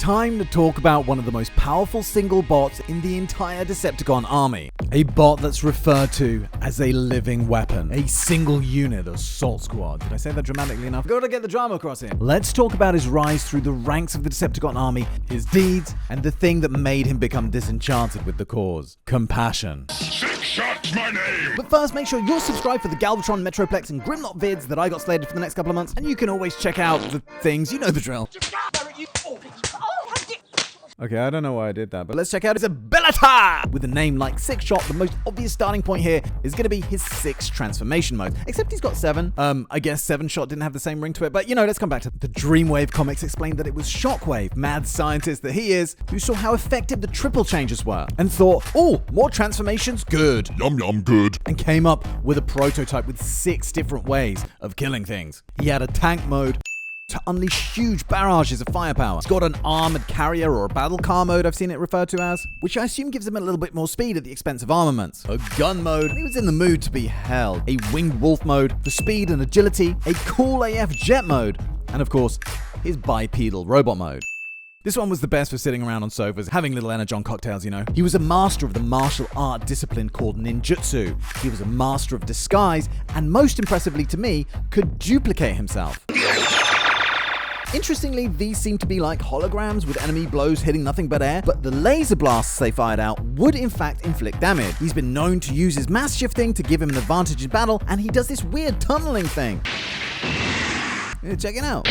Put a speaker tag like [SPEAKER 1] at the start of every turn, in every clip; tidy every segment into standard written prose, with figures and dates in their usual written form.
[SPEAKER 1] time to talk about one of the most powerful single bots in the entire Decepticon army. A bot that's referred to as a living weapon. A single unit assault squad. Did I say that dramatically enough? Gotta get the drama across here. Let's talk about his rise through the ranks of the Decepticon army, his deeds, and the thing that made him become disenchanted with the cause. Compassion.
[SPEAKER 2] SIXSHOT's my name!
[SPEAKER 1] But first, make sure you're subscribed for the Galvatron, Metroplex, and Grimlock vids that I got slated for the next couple of months, and you can always check out the things, you know the drill. Okay, I don't know why I did that, but let's check out his ability! With a name like SIXSHOT, the most obvious starting point here is going to be his 6 transformation modes. Except he's got 7. I guess 7-Shot didn't have the same ring to it, but let's come back to the Dreamwave comics explained that it was Shockwave, mad scientist that he is, who saw how effective the triple changes were, and thought, oh, more transformations? Good.
[SPEAKER 2] Yum yum good.
[SPEAKER 1] And came up with a prototype with 6 different ways of killing things. He had a tank mode to unleash huge barrages of firepower. He's got an armored carrier or a battle car mode I've seen it referred to as, which I assume gives him a little bit more speed at the expense of armaments. A gun mode, and he was in the mood to be held. A winged wolf mode for speed and agility. A cool AF jet mode. And of course, his bipedal robot mode. This one was the best for sitting around on sofas, having little energon cocktails, He was a master of the martial art discipline called ninjutsu. He was a master of disguise, and most impressively to me, could duplicate himself. Interestingly, these seem to be like holograms with enemy blows hitting nothing but air, but the laser blasts they fired out would in fact inflict damage. He's been known to use his mass shifting to give him an advantage in battle, and he does this weird tunneling thing. Check it out.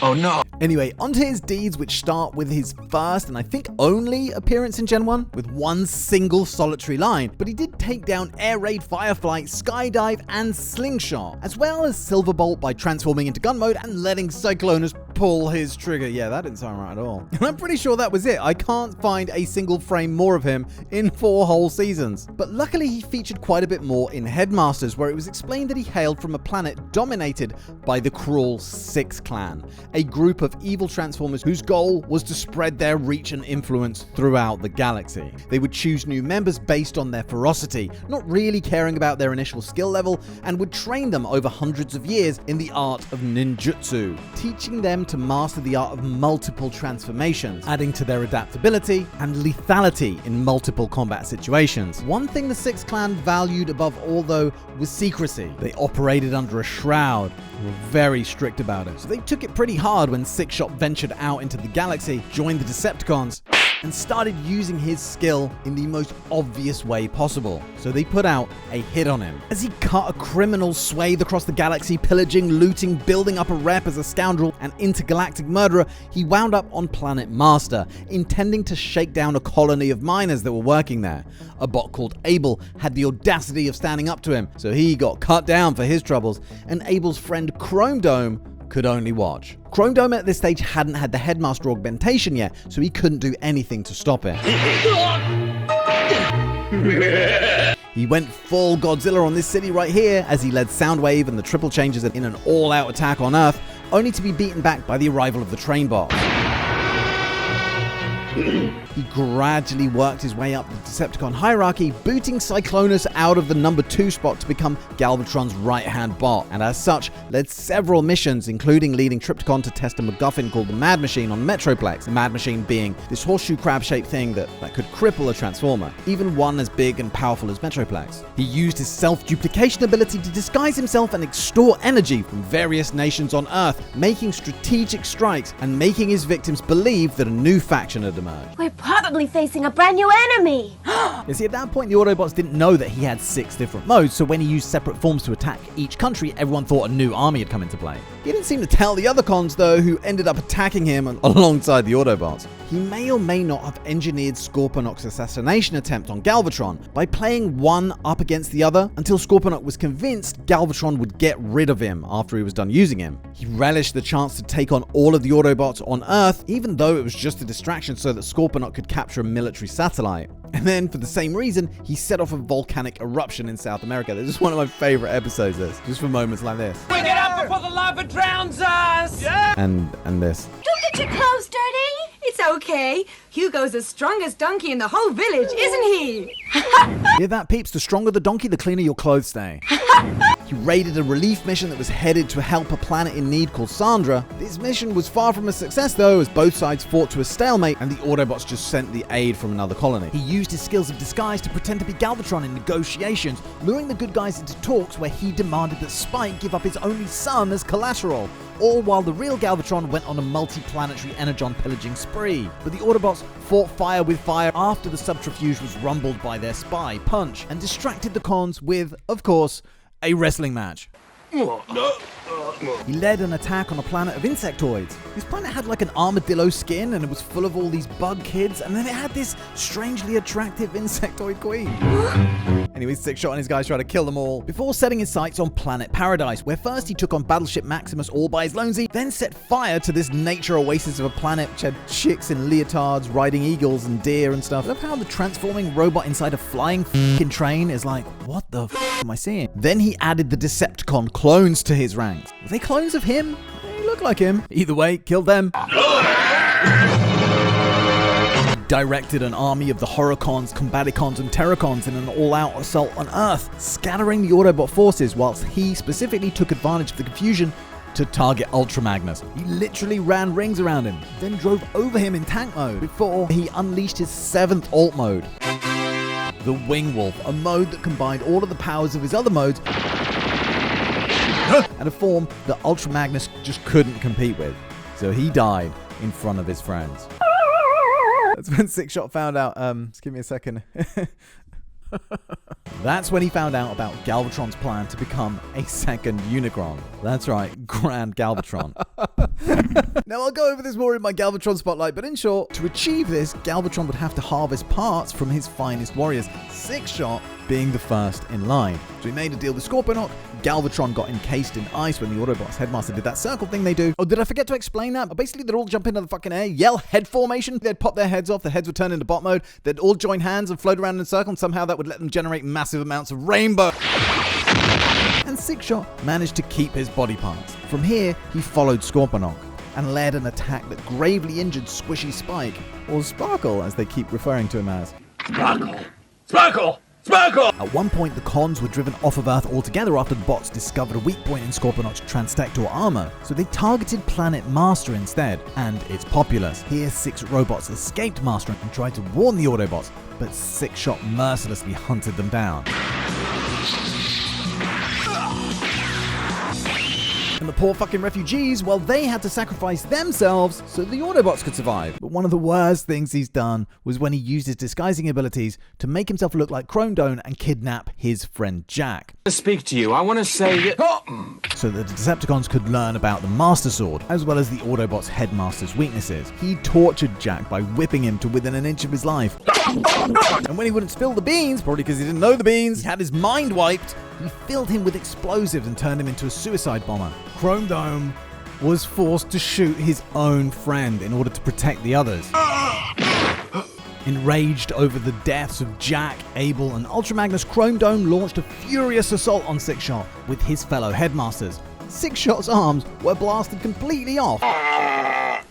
[SPEAKER 2] Oh no.
[SPEAKER 1] Anyway, onto his deeds, which start with his first and I think only appearance in Gen 1 with one single solitary line, but he did take down Air Raid, Fireflight, Skydive, and Slingshot, as well as Silverbolt by transforming into gun mode and letting Cyclonus pull his trigger. Yeah, that didn't sound right at all. And I'm pretty sure that was it. I can't find a single frame more of him in 4 whole seasons. But luckily he featured quite a bit more in Headmasters, where it was explained that he hailed from a planet dominated by the cruel Six Clan, a group of evil transformers whose goal was to spread their reach and influence throughout the galaxy. They would choose new members based on their ferocity, not really caring about their initial skill level, and would train them over hundreds of years in the art of ninjutsu, teaching them to master the art of multiple transformations, adding to their adaptability and lethality in multiple combat situations. One thing the Six Clan valued above all, though, was secrecy. They operated under a shroud and were very strict about it. So they took it pretty hard when SIXSHOT ventured out into the galaxy, joined the Decepticons, and started using his skill in the most obvious way possible. So they put out a hit on him. As he cut a criminal swathe across the galaxy, pillaging, looting, building up a rep as a scoundrel and intergalactic murderer, he wound up on Planet Master, intending to shake down a colony of miners that were working there. A bot called Abel had the audacity of standing up to him, so he got cut down for his troubles, and Abel's friend Chrome Dome could only watch. Chrome Dome at this stage hadn't had the Headmaster augmentation yet, so he couldn't do anything to stop it. He went full Godzilla on this city right here as he led Soundwave and the triple changes in an all-out attack on Earth, only to be beaten back by the arrival of the train bot. He gradually worked his way up the Decepticon hierarchy, booting Cyclonus out of the number 2 spot to become Galvatron's right-hand bot, and as such, led several missions, including leading Tripticon to test a MacGuffin called the Mad Machine on Metroplex, the Mad Machine being this horseshoe crab-shaped thing that could cripple a Transformer, even one as big and powerful as Metroplex. He used his self-duplication ability to disguise himself and extort energy from various nations on Earth, making strategic strikes and making his victims believe that a new faction had emerged.
[SPEAKER 3] We're probably facing a brand new enemy.
[SPEAKER 1] You see, at that point, the Autobots didn't know that he had 6 different modes, so when he used separate forms to attack each country, everyone thought a new army had come into play. He didn't seem to tell the other cons, though, who ended up attacking him alongside the Autobots. He may or may not have engineered Scorponok's assassination attempt on Galvatron by playing one up against the other until Scorponok was convinced Galvatron would get rid of him after he was done using him. He relished the chance to take on all of the Autobots on Earth, even though it was just a distraction so that Scorponok could capture a military satellite. And then, for the same reason, he set off a volcanic eruption in South America. This is one of my favorite episodes, just for moments like this.
[SPEAKER 4] We get up before the lava drowns us! Yeah.
[SPEAKER 1] And this.
[SPEAKER 3] Don't get your clothes dirty.
[SPEAKER 5] It's okay. Hugo's the strongest donkey in the whole village, isn't he?
[SPEAKER 1] Hear that, peeps? The stronger the donkey, the cleaner your clothes stay. He raided a relief mission that was headed to help a planet in need called Sandra. This mission was far from a success though, as both sides fought to a stalemate and the Autobots just sent the aid from another colony. He used his skills of disguise to pretend to be Galvatron in negotiations, luring the good guys into talks where he demanded that Spike give up his only son as collateral, all while the real Galvatron went on a multi-planetary energon pillaging spree. But the Autobots fought fire with fire after the subterfuge was rumbled by their spy, Punch, and distracted the cons with, of course, a wrestling match. He led an attack on a planet of insectoids. This planet had like an armadillo skin and it was full of all these bug kids, and then it had this strangely attractive insectoid queen. Anyway, SIXSHOT and his guys try to kill them all before setting his sights on planet Paradise, where first he took on Battleship Maximus all by his lonesy, then set fire to this nature oasis of a planet which had chicks in leotards riding eagles and deer and stuff. I love how the transforming robot inside a flying f***ing train is like, what the f*** am I seeing? Then he added the Decepticon clones to his ranks. Were they clones of him? They look like him. Either way, killed them. Directed an army of the Horrorcons, Combaticons, and Terracons in an all-out assault on Earth, scattering the Autobot forces, whilst he specifically took advantage of the confusion to target Ultra Magnus. He literally ran rings around him, then drove over him in tank mode before he unleashed his 7th alt mode, the Wing Wolf, a mode that combined all of the powers of his other modes and a form that Ultra Magnus just couldn't compete with. So he died in front of his friends. That's when SIXSHOT found out, just give me a second. That's when he found out about Galvatron's plan to become a second Unicron. That's right, Grand Galvatron. Now I'll go over this more in my Galvatron spotlight, but in short, to achieve this, Galvatron would have to harvest parts from his finest warriors, SIXSHOT being the first in line. So he made a deal with Scorponok. Galvatron got encased in ice when the Autobots headmaster did that circle thing they do. Oh, did I forget to explain that? Basically, they'd all jump into the fucking air, yell head formation, they'd pop their heads off, their heads would turn into bot mode, they'd all join hands and float around in a circle, and somehow that would let them generate massive amounts of rainbow. And SIXSHOT managed to keep his body parts. From here, he followed Scorponok and led an attack that gravely injured Squishy Spike, or Sparkle as they keep referring to him as.
[SPEAKER 4] Sparkle! Sparkle! Sparkle!
[SPEAKER 1] At one point, the cons were driven off of Earth altogether after the bots discovered a weak point in Scorponok's Transtector armor, so they targeted planet Master instead, and its populace. Here, 6 robots escaped Master and tried to warn the Autobots, but SIXSHOT mercilessly hunted them down. And the poor fucking refugees, well, they had to sacrifice themselves so the Autobots could survive. But one of the worst things he's done was when he used his disguising abilities to make himself look like Chrome Dome and kidnap his friend Jack.
[SPEAKER 4] To speak to you, I want to say
[SPEAKER 1] So that the Decepticons could learn about the Master Sword, as well as the Autobots' headmaster's weaknesses. He tortured Jack by whipping him to within an inch of his life. And when he wouldn't spill the beans, probably because he didn't know the beans, he had his mind wiped. He filled him with explosives and turned him into a suicide bomber. Chrome Dome was forced to shoot his own friend in order to protect the others. Enraged over the deaths of Jack, Abel, and Ultra Magnus, Chrome Dome launched a furious assault on SIXSHOT with his fellow headmasters. SIXSHOT's arms were blasted completely off,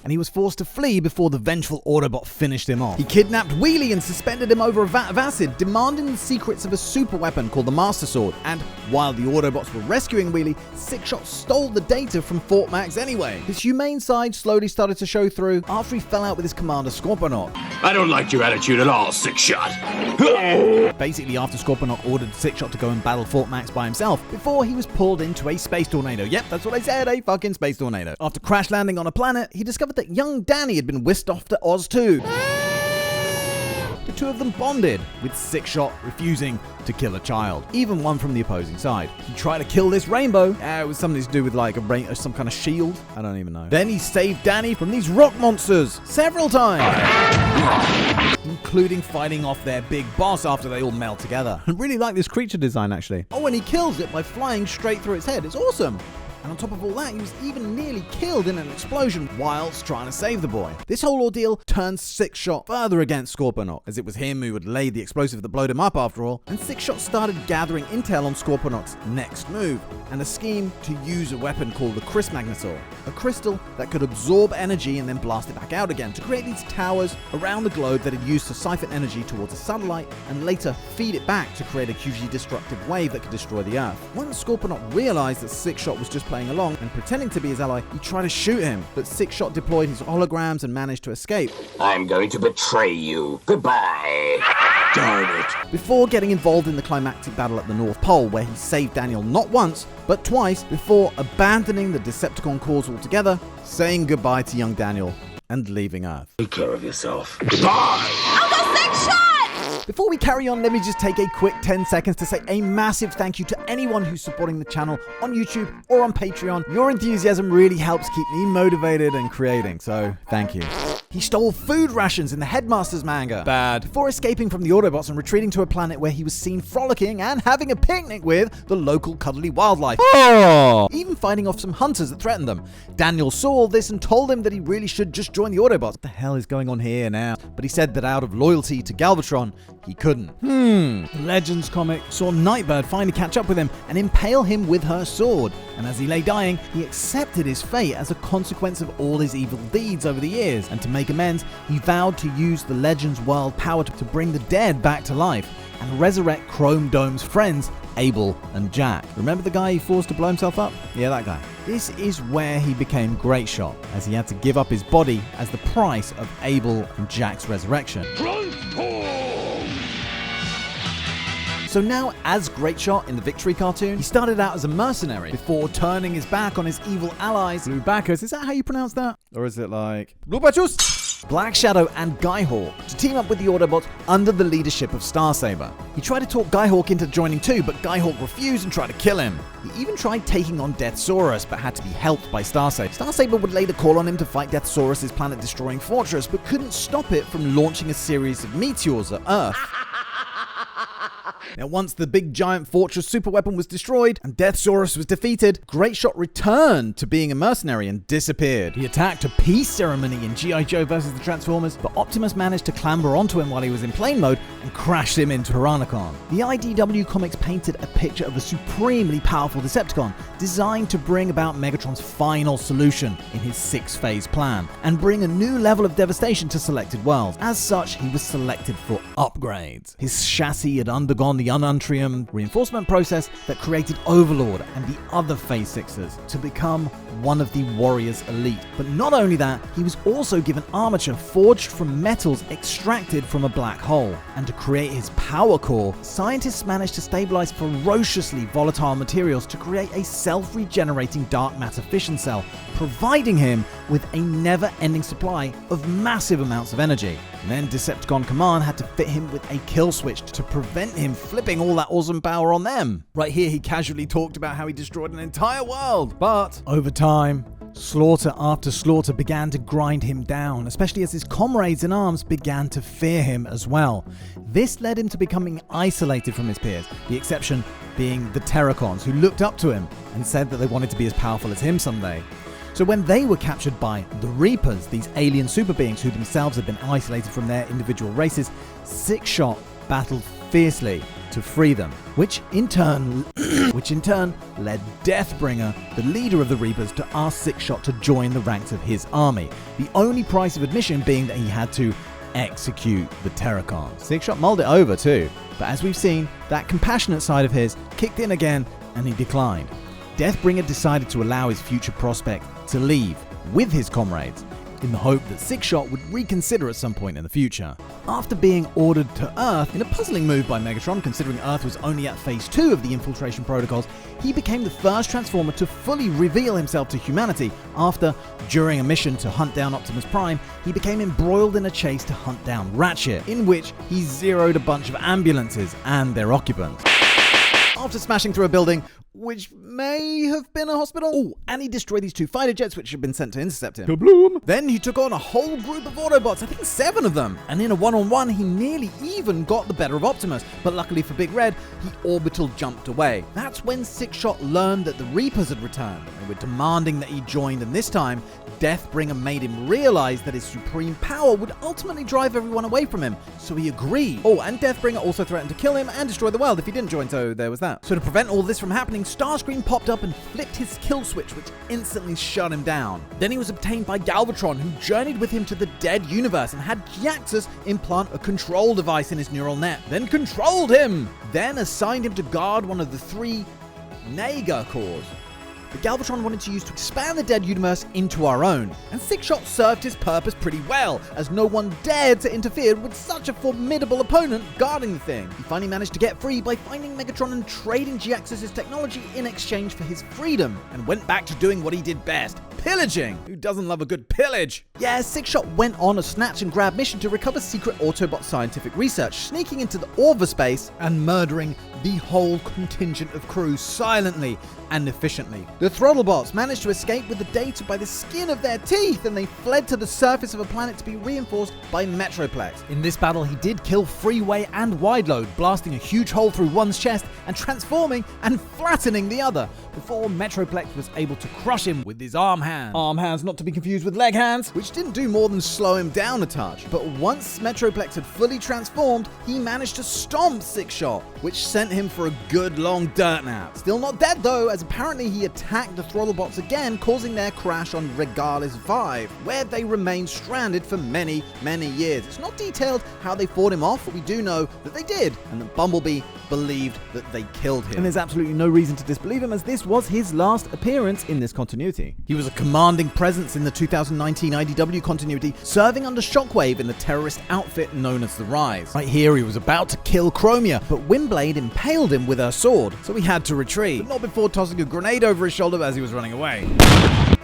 [SPEAKER 1] and he was forced to flee before the vengeful Autobot finished him off. He kidnapped Wheelie and suspended him over a vat of acid, demanding the secrets of a super weapon called the Master Sword. And while the Autobots were rescuing Wheelie, SIXSHOT stole the data from Fort Max anyway. His humane side slowly started to show through after he fell out with his commander Scorponok.
[SPEAKER 4] I don't like your attitude at all, SIXSHOT.
[SPEAKER 1] Basically, after Scorponok ordered SIXSHOT to go and battle Fort Max by himself, before he was pulled into a space tornado. Yep, that's what I said, a fucking space tornado. After crash landing on a planet, he discovered that young Danny had been whisked off to Oz too. The two of them bonded, with SIXSHOT refusing to kill a child, even one from the opposing side. He tried to kill this rainbow. It was something to do with like some kind of shield. I don't even know. Then he saved Danny from these rock monsters several times, including fighting off their big boss after they all meld together. I really like this creature design actually. Oh, and he kills it by flying straight through its head. It's awesome. And on top of all that, he was even nearly killed in an explosion whilst trying to save the boy. This whole ordeal turned SIXSHOT further against Scorponok, as it was him who had laid the explosive that blowed him up after all, and SIXSHOT started gathering intel on Scorponok's next move, and a scheme to use a weapon called the Magnesaur, a crystal that could absorb energy and then blast it back out again to create these towers around the globe that it used to siphon energy towards a satellite and later feed it back to create a hugely destructive wave that could destroy the Earth. Once Scorponok realized that SIXSHOT was just playing along and pretending to be his ally, he tried to shoot him, but SIXSHOT deployed his holograms and managed to escape.
[SPEAKER 4] I'm going to betray you. Goodbye. Darn it.
[SPEAKER 1] Before getting involved in the climactic battle at the North Pole, where he saved Daniel not once, but twice, before abandoning the Decepticon cause altogether, saying goodbye to young Daniel, and leaving Earth.
[SPEAKER 4] Take care of yourself. Goodbye.
[SPEAKER 3] Uncle SIXSHOT!
[SPEAKER 1] Before we carry on, let me just take a quick 10 seconds to say a massive thank you to anyone who's supporting the channel on YouTube or on Patreon. Your enthusiasm really helps keep me motivated and creating, so thank you. He stole food rations in the Headmaster's manga. Bad. Before escaping from the Autobots and retreating to a planet where he was seen frolicking and having a picnic with the local cuddly wildlife. Oh! Even fighting off some hunters that threatened them. Daniel saw all this and told him that he really should just join the Autobots. What the hell is going on here now? But he said that out of loyalty to Galvatron, he couldn't. The Legends comic saw Nightbird finally catch up with him and impale him with her sword. And as he lay dying, he accepted his fate as a consequence of all his evil deeds over the years. And to make amends, he vowed to use the Legends world power to bring the dead back to life and resurrect Chrome Dome's friends, Abel and Jack. Remember the guy he forced to blow himself up? Yeah, that guy. This is where he became Great Shot, as he had to give up his body as the price of Abel and Jack's resurrection. So now, as Great Shot in the Victory cartoon, he started out as a mercenary before turning his back on his evil allies, Blue Backers. Is that how you pronounce that? Or is it like Blue Backers? Black Shadow and Skyhawk to team up with the Autobots under the leadership of Starsaber. He tried to talk Skyhawk into joining too, but Skyhawk refused and tried to kill him. He even tried taking on Deathsaurus, but had to be helped by Starsaber. Starsaber would later call on him to fight Deathsaurus' planet-destroying fortress, but couldn't stop it from launching a series of meteors at Earth. Now, once the big giant fortress superweapon was destroyed and Deathsaurus was defeated, Great Shot returned to being a mercenary and disappeared. He attacked a peace ceremony in G.I. Joe vs. the Transformers, but Optimus managed to clamber onto him while he was in plane mode and crashed him into Tyrannicon. The IDW comics painted a picture of a supremely powerful Decepticon designed to bring about Megatron's final solution in his 6-phase plan and bring a new level of devastation to selected worlds. As such, he was selected for upgrades. His chassis had undergone the Ununtrium reinforcement process that created Overlord and the other Phase 6s to become one of the Warriors Elite. But not only that, he was also given armature forged from metals extracted from a black hole. And to create his power core, scientists managed to stabilize ferociously volatile materials to create a self-regenerating dark matter fission cell, providing him with a never-ending supply of massive amounts of energy. And then Decepticon Command had to fit him with a kill switch to prevent him flipping all that awesome power on them. Right here, he casually talked about how he destroyed an entire world. But over time, slaughter after slaughter began to grind him down, especially as his comrades in arms began to fear him as well. This led him to becoming isolated from his peers, the exception being the Terracons, who looked up to him and said that they wanted to be as powerful as him someday. So when they were captured by the Reapers, these alien super beings who themselves had been isolated from their individual races, SIXSHOT battled fiercely to free them, which in turn led Deathbringer, the leader of the Reapers, to ask SIXSHOT to join the ranks of his army, the only price of admission being that he had to execute the Terracons. SIXSHOT mulled it over too, but as we've seen, that compassionate side of his kicked in again and he declined. Deathbringer decided to allow his future prospect to leave with his comrades in the hope that SIXSHOT would reconsider at some point in the future. After being ordered to Earth, in a puzzling move by Megatron considering Earth was only at phase 2 of the infiltration protocols, he became the first Transformer to fully reveal himself to humanity after, during a mission to hunt down Optimus Prime, he became embroiled in a chase to hunt down Ratchet, in which he zeroed a bunch of ambulances and their occupants. After smashing through a building, which may have been a hospital. Oh, and he destroyed these 2 fighter jets which had been sent to intercept him.
[SPEAKER 6] Kabloom!
[SPEAKER 1] Then he took on a whole group of Autobots, I think 7 of them. And in a one-on-one, he nearly even got the better of Optimus. But luckily for Big Red, he orbital jumped away. That's when Sixshot learned that the Reapers had returned. They were demanding that he joined, and this time, Deathbringer made him realize that his supreme power would ultimately drive everyone away from him. So he agreed. Oh, and Deathbringer also threatened to kill him and destroy the world if he didn't join, so there was that. So to prevent all this from happening, Starscream popped up and flipped his kill switch, which instantly shut him down. Then he was obtained by Galvatron, who journeyed with him to the dead universe and had Jaxus implant a control device in his neural net, then controlled him, then assigned him to guard one of the 3 Naga cores that Galvatron wanted to use to expand the dead universe into our own. And Sixshot served his purpose pretty well, as no one dared to interfere with such a formidable opponent guarding the thing. He finally managed to get free by finding Megatron and trading Jaxus' technology in exchange for his freedom, and went back to doing what he did best: pillaging. Who doesn't love a good pillage? Yeah, Sixshot went on a snatch and grab mission to recover secret Autobot scientific research, sneaking into the Orva space and murdering the whole contingent of crew silently and efficiently. The Throttlebots managed to escape with the data by the skin of their teeth, and they fled to the surface of a planet to be reinforced by Metroplex. In this battle, he did kill Freeway and Wideload, blasting a huge hole through one's chest and transforming and flattening the other, before Metroplex was able to crush him with his arm hands. Arm hands not to be confused with leg hands, which didn't do more than slow him down a touch. But once Metroplex had fully transformed, he managed to stomp Sixshot, which sent him for a good long dirt nap. Still not dead though, as apparently he attacked the Throttlebots again, causing their crash on Regalis 5, where they remained stranded for many, many years. It's not detailed how they fought him off, but we do know that they did, and that Bumblebee believed that they killed him. And there's absolutely no reason to disbelieve him, as this was his last appearance in this continuity. He was a commanding presence in the 2019 IDW continuity, serving under Shockwave in the terrorist outfit known as the Rise. Right here, he was about to kill Chromia, but Windblade impaled him with her sword, so he had to retreat, but not before tossing a grenade over his shoulder as he was running away.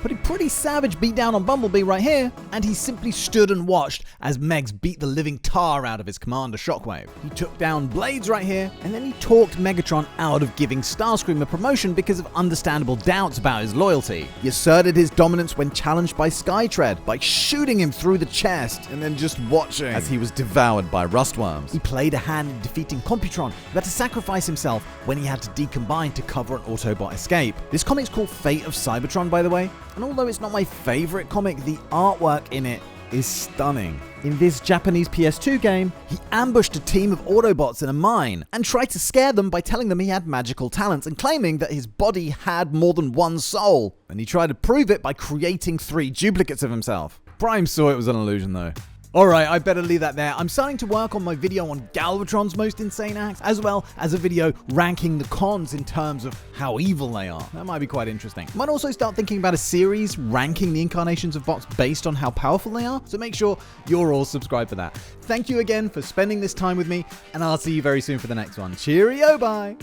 [SPEAKER 1] But a pretty savage beatdown on Bumblebee right here, and he simply stood and watched as Megs beat the living tar out of his commander Shockwave. He took down Blades right here, and then he talked Megatron out of giving Starscream a promotion because of understandable doubts about his loyalty. He asserted his dominance when challenged by Skytread by shooting him through the chest and then just watching as he was devoured by rustworms. He played a hand in defeating Computron, who had to sacrifice himself when he had to decombine to cover an Autobot escape. This comic's called Fate of Cybertron, by the way, and although it's not my favorite comic, the artwork in it is stunning. In this Japanese PS2 game, he ambushed a team of Autobots in a mine and tried to scare them by telling them he had magical talents and claiming that his body had more than one soul. And he tried to prove it by creating 3 duplicates of himself. Prime saw it was an illusion though. Alright, I better leave that there. I'm starting to work on my video on Galvatron's most insane acts, as well as a video ranking the cons in terms of how evil they are. That might be quite interesting. Might also start thinking about a series ranking the incarnations of bots based on how powerful they are, so make sure you're all subscribed for that. Thank you again for spending this time with me, and I'll see you very soon for the next one. Cheerio, bye!